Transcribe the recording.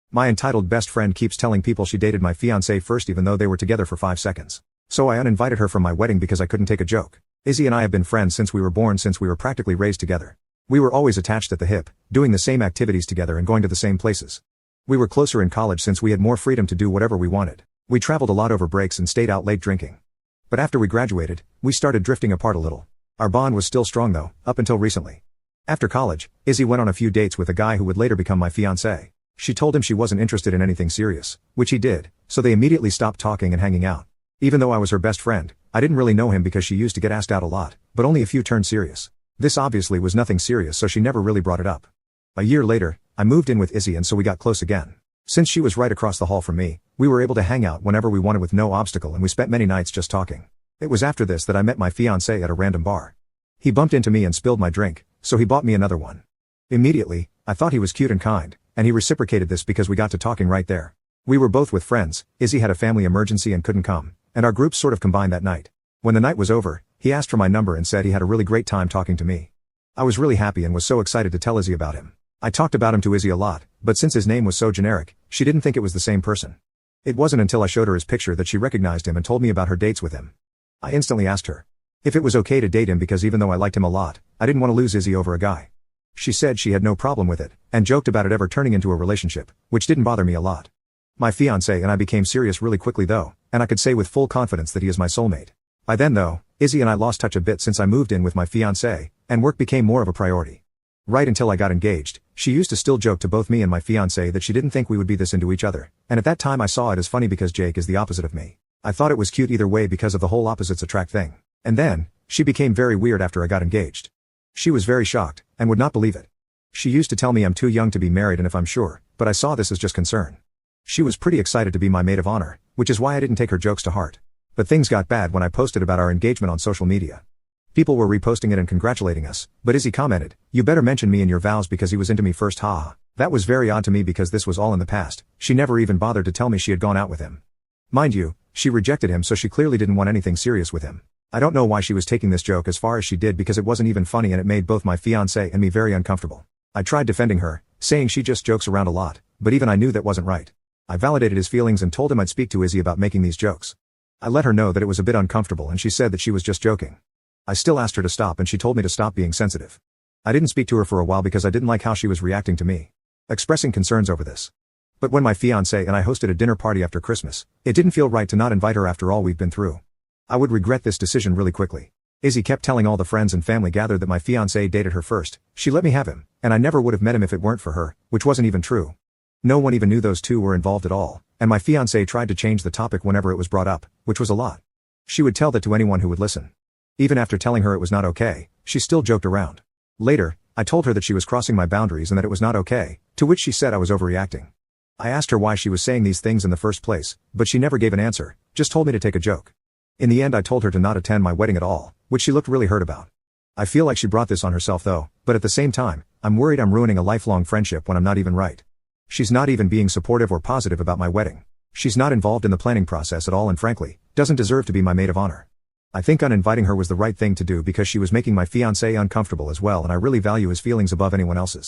My entitled best friend keeps telling people she dated my fiancé first even though they were together for 5 seconds. So I uninvited her from my wedding because I couldn't take a joke. Izzy and I have been friends since we were born, since we were practically raised together. We were always attached at the hip, doing the same activities together and going to the same places. We were closer in college since we had more freedom to do whatever we wanted. We traveled a lot over breaks and stayed out late drinking. But after we graduated, we started drifting apart a little. Our bond was still strong though, up until recently. After college, Izzy went on a few dates with a guy who would later become my fiancé. She told him she wasn't interested in anything serious, which he did, so they immediately stopped talking and hanging out. Even though I was her best friend, I didn't really know him because she used to get asked out a lot, but only a few turned serious. This obviously was nothing serious, so she never really brought it up. A year later, I moved in with Izzy and so we got close again. Since she was right across the hall from me, we were able to hang out whenever we wanted with no obstacle, and we spent many nights just talking. It was after this that I met my fiancé at a random bar. He bumped into me and spilled my drink, so he bought me another one. Immediately, I thought he was cute and kind, and he reciprocated this because we got to talking right there. We were both with friends. Izzy had a family emergency and couldn't come, and our groups sort of combined that night. When the night was over, he asked for my number and said he had a really great time talking to me. I was really happy and was so excited to tell Izzy about him. I talked about him to Izzy a lot, but since his name was so generic, she didn't think it was the same person. It wasn't until I showed her his picture that she recognized him and told me about her dates with him. I instantly asked her if it was okay to date him because even though I liked him a lot, I didn't want to lose Izzy over a guy. She said she had no problem with it, and joked about it ever turning into a relationship, which didn't bother me a lot. My fiancé and I became serious really quickly though, and I could say with full confidence that he is my soulmate. By then though, Izzy and I lost touch a bit since I moved in with my fiancé, and work became more of a priority. Right until I got engaged, she used to still joke to both me and my fiancé that she didn't think we would be this into each other, and at that time I saw it as funny because Jake is the opposite of me. I thought it was cute either way because of the whole opposites attract thing. And then, she became very weird after I got engaged. She was very shocked, and would not believe it. She used to tell me I'm too young to be married and if I'm sure, but I saw this as just concern. She was pretty excited to be my maid of honor, which is why I didn't take her jokes to heart. But things got bad when I posted about our engagement on social media. People were reposting it and congratulating us, but Izzy commented, "You better mention me in your vows because he was into me first, haha." That was very odd to me because this was all in the past. She never even bothered to tell me she had gone out with him. Mind you, she rejected him, so she clearly didn't want anything serious with him. I don't know why she was taking this joke as far as she did because it wasn't even funny and it made both my fiancé and me very uncomfortable. I tried defending her, saying she just jokes around a lot, but even I knew that wasn't right. I validated his feelings and told him I'd speak to Izzy about making these jokes. I let her know that it was a bit uncomfortable and she said that she was just joking. I still asked her to stop and she told me to stop being sensitive. I didn't speak to her for a while because I didn't like how she was reacting to me, expressing concerns over this. But when my fiancé and I hosted a dinner party after Christmas, it didn't feel right to not invite her after all we've been through. I would regret this decision really quickly. Izzy kept telling all the friends and family gathered that my fiancé dated her first. She let me have him, and I never would have met him if it weren't for her, which wasn't even true. No one even knew those two were involved at all, and my fiancé tried to change the topic whenever it was brought up, which was a lot. She would tell that to anyone who would listen. Even after telling her it was not okay, she still joked around. Later, I told her that she was crossing my boundaries and that it was not okay, to which she said I was overreacting. I asked her why she was saying these things in the first place, but she never gave an answer, just told me to take a joke. In the end I told her to not attend my wedding at all, which she looked really hurt about. I feel like she brought this on herself though, but at the same time, I'm worried I'm ruining a lifelong friendship when I'm not even right. She's not even being supportive or positive about my wedding. She's not involved in the planning process at all and frankly, doesn't deserve to be my maid of honor. I think uninviting her was the right thing to do because she was making my fiancé uncomfortable as well, and I really value his feelings above anyone else's.